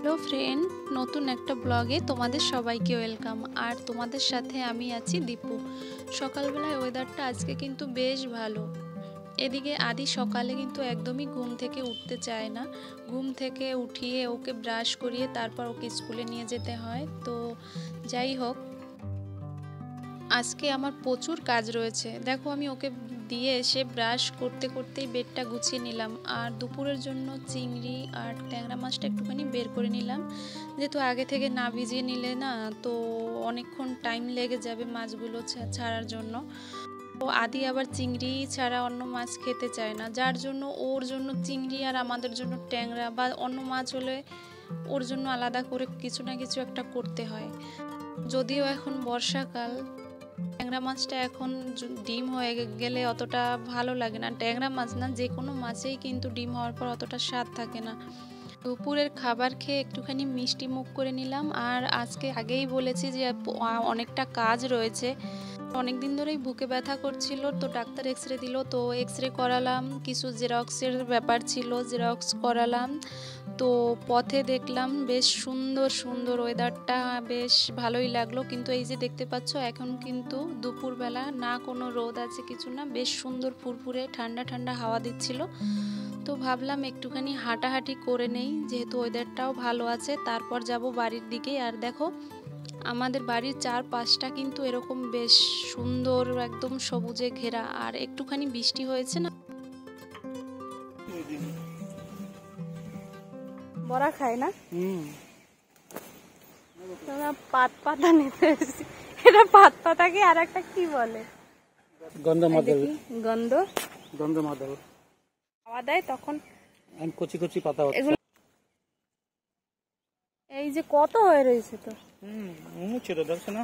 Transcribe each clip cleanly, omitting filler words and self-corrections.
Hello friend, নতুন একটা ব্লগে তোমাদের সবাইকে ওয়েলকাম। আর তোমাদের সাথে আমি আছি দীপু। সকালবেলায় ওয়েদারটা আজকে কিন্তু বেশ ভালো। এদিকে আদি সকালে কিন্তু একদমই ঘুম থেকে উঠতে চায় না। ঘুম থেকে উঠিয়ে ওকে ব্রাশ করিয়ে তারপর ওকে স্কুলে নিয়ে যেতে হয়। তো যাই হোক, আজকে আমার প্রচুর কাজ রয়েছে। দেখো, আমি ওকে দিয়ে এসে ব্রাশ করতে করতেই বেডটা গুছিয়ে নিলাম। আর দুপুরের জন্য চিংড়ি আর ট্যাংরা মাছটা একটুখানি বের করে নিলাম, যেহেতু আগে থেকে না ভিজিয়ে নিলে না তো অনেকক্ষণ টাইম লেগে যাবে মাছগুলো ছাড়ার জন্য। তো আদি আবার চিংড়ি ছাড়া অন্য মাছ খেতে চায় না, যার জন্য ওর জন্য চিংড়ি আর আমাদের জন্য ট্যাংরা বা অন্য মাছ হলে ওর জন্য আলাদা করে কিছু না কিছু একটা করতে হয়। যদিও এখন বর্ষাকাল, ট্যাংরা মাছটা এখন ডিম হয়ে গেলে অতটা ভালো লাগে না। ট্যাংরা মাছ না, যে কোনো মাছেই কিন্তু ডিম হওয়ার পর অতটা স্বাদ থাকে না। দুপুরের খাবার খেয়ে একটুখানি মিষ্টি মুখ করে নিলাম। আর আজকে আগেই বলেছি যে অনেকটা কাজ রয়েছে। অনেক দিন ধরেই বুকে ব্যথা করছিল, তো ডাক্তার এক্সরে দিল, তো এক্সরে করালাম। কিছু জেরক্সের ব্যাপার ছিল, জেরক্স করালাম। তো পথে দেখলাম বেশ সুন্দর সুন্দর ওয়েদারটা, বেশ ভালোই লাগলো। কিন্তু এই যে দেখতে পাচ্ছ, এখন কিন্তু দুপুরবেলা, না কোনো রোদ আছে কিছু না, বেশ সুন্দর ফুরফুরে ঠান্ডা ঠান্ডা হাওয়া দিচ্ছিল। তো ভাবলাম একটুখানি হাঁটাহাঁটি করে নেই, যেহেতু ওয়েদারটাও ভালো আছে, তারপর যাব বাড়ির দিকে। আর দেখো, আমাদের বাড়ির চারপাশটা কিন্তু এরকম বেশ সুন্দর, একদম সবুজে ঘেরা। আর একটুখানি বৃষ্টি হয়েছে না, বড়া খায় না, পাত পাতা নিতে এসেছি। এটা পাত পাতাকে আর একটা কি বলে, গন্ধ মাদল। গন্ধ গন্ধ মাদল খাওয়া দেয় তখন কচি কচি পাতা। এগুলো এই যে কত হয়ে রয়েছে, তো ছিল দেখছো না,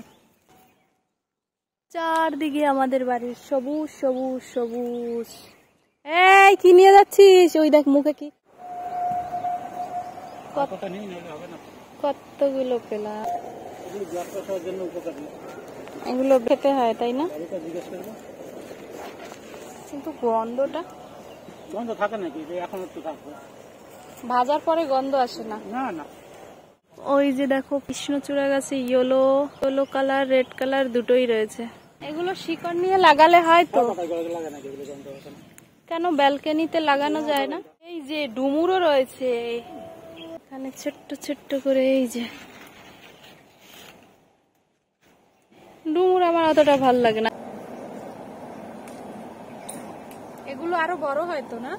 চারদিকে আমাদের বাড়ির সবুজ সবুজ সবুজ। এই কি নিয়ে যাচ্ছিস? ওই দেখ মুখে কি কতগুলো পেলাম। এগুলো খেতে হয় তাই না? কিন্তু গন্ধটা, গন্ধ থাকে নাকি? এখন একটু থাকবে, ভাজার পরে গন্ধ আসে না। না না। ওই যে দেখো, কৃষ্ণচূড়া গাছে yellow yellow colour, red colour দুটোই রয়েছে। এগুলো শিকড় নিয়ে লাগালে হয় তো। কেন ব্যালকনিতে লাগানো যায় না? এই যে ডুমুরও রয়েছে এখানে ছোট্ট ছোট্ট করে। এই যে ডুমুর আমার অতটা ভালো লাগে না। এগুলো আরো বড় হয়তো না,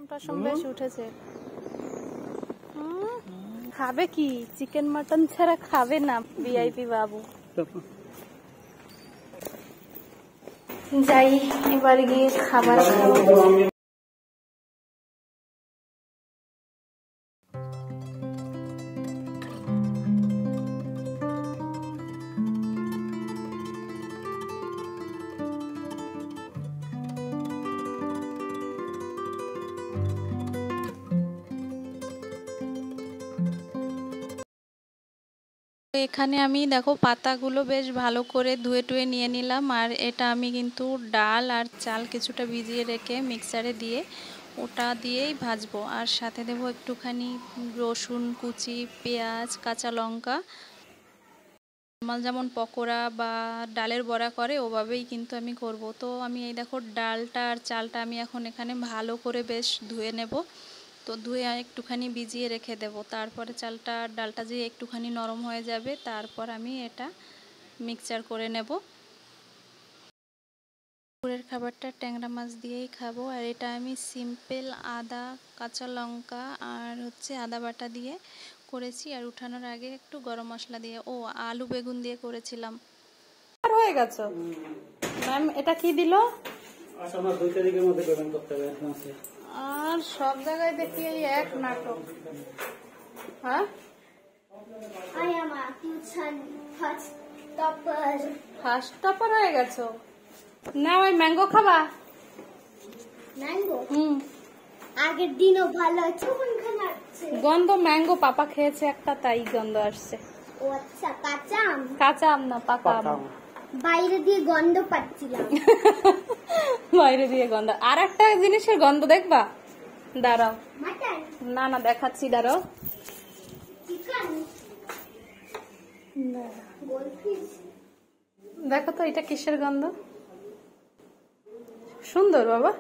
টসম বেশ উঠেছে। খাবে কি? চিকেন মাটন ছাড়া খাবে না ভিআইপি বাবু। যাই এবার গিয়ে খাবার খাবো। এখানে আমি দেখো পাতাগুলো বেশ ভালো করে ধুয়ে টুয়ে নিয়ে নিলাম। আর এটা আমি কিন্তু ডাল আর চাল কিছুটা ভিজিয়ে রেখে মিক্সারে দিয়ে ওটা দিয়েই ভাজবো। আর সাথে দেবো একটুখানি রসুন কুচি, পেঁয়াজ, কাঁচা লঙ্কা। নর্মাল যেমন পকোড়া বা ডালের বড়া করে ওভাবেই কিন্তু আমি করব। তো আমি এই দেখো ডালটা আর চালটা আমি এখন এখানে ভালো করে বেশ ধুয়ে নেব। তো ধুয়ে একটুখানি ভিজিয়ে রেখে দেব। তারপরে চালটা আর ডালটা যে একটুখানি নরম হয়ে যাবে, তারপর আমি এটা মিক্সচার করে নেব। দুপুরের খাবারটা ট্যাংরা মাছ দিয়েই খাবো। আর এটা আমি সিম্পল আদা, কাঁচা লঙ্কা আর আদা বাটা দিয়ে করেছি। আর উঠানোর আগে একটু গরম মশলা দিয়ে, আলু বেগুন দিয়ে করেছিলাম। হয়ে গেছে ম্যাম। এটা কি দিল? আর সব জায়গায় দেখি এই এক নাটক। হ্যাঁ, ফার্স্ট টপার হয়ে গেছো না? ওই ম্যাঙ্গো খাবা? ম্যাঙ্গো আগের দিনও ভালো আছে, গন্ধ ম্যাঙ্গো পাপা খেয়েছে একটা, তাই গন্ধ আসছে। ও আচ্ছা, কাঁচা আম? কাঁচা আম না, পাকা আম। বাইরে দিয়ে গন্ধ পাচ্ছিলাম। বাইরে দিয়ে গন্ধ। আর একটা জিনিসের গন্ধ দেখবা, দাঁড়াও। না না দেখাচ্ছি, দাঁড়াও। দেখো তো এটা কিসের গন্ধ, সুন্দর বাবা।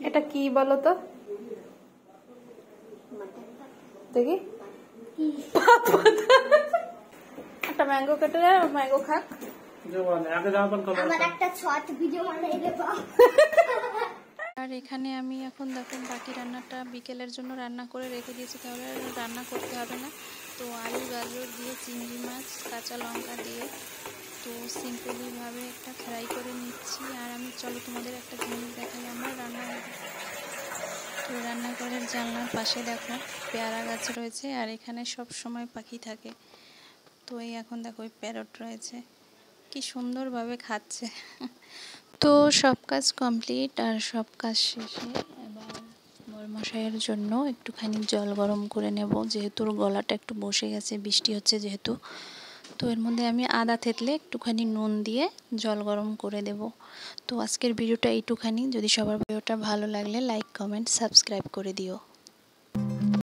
এটা কি বলো তো দেখি। একটা ম্যাঙ্গো কেটে ম্যাঙ্গো খাক। আর এখানে আমি এখন দেখো বাকি রান্নাটা বিকেলের জন্য রান্না করে রেখে দিয়েছি, তাহলে রান্না করতে হবে না। তো আলু গাজর দিয়ে চিংড়ি মাছ কাঁচা লঙ্কা দিয়ে তো সিম্পলিভাবে একটা ফ্রাই করে নিচ্ছি। আর আমি চলো তোমাদের একটা জিনিস দেখাই, আমরা তো রান্নাঘরের জানলার পাশে দেখো পেয়ারা গাছ রয়েছে, আর এখানে সব সময় পাখি থাকে। তো এই এখন দেখো ওই প্যারট রয়েছে, কি সুন্দরভাবে খাচ্ছে। তো সব কাজ কমপ্লিট, আর সব কাজ শেষে এবার বরমশাইয়ের জন্য একটুখানি জল গরম করে নেব, যেহেতু ওর গলাটা একটু বসে গেছে, বৃষ্টি হচ্ছে যেহেতু। তো এর মধ্যে আমি আদা থেতলে একটুখানি নুন দিয়ে জল গরম করে দেব। তো আজকের ভিডিওটা এইটুখানি। যদি সবার ভিডিওটা ভালো লাগলে লাইক কমেন্ট সাবস্ক্রাইব করে দিও।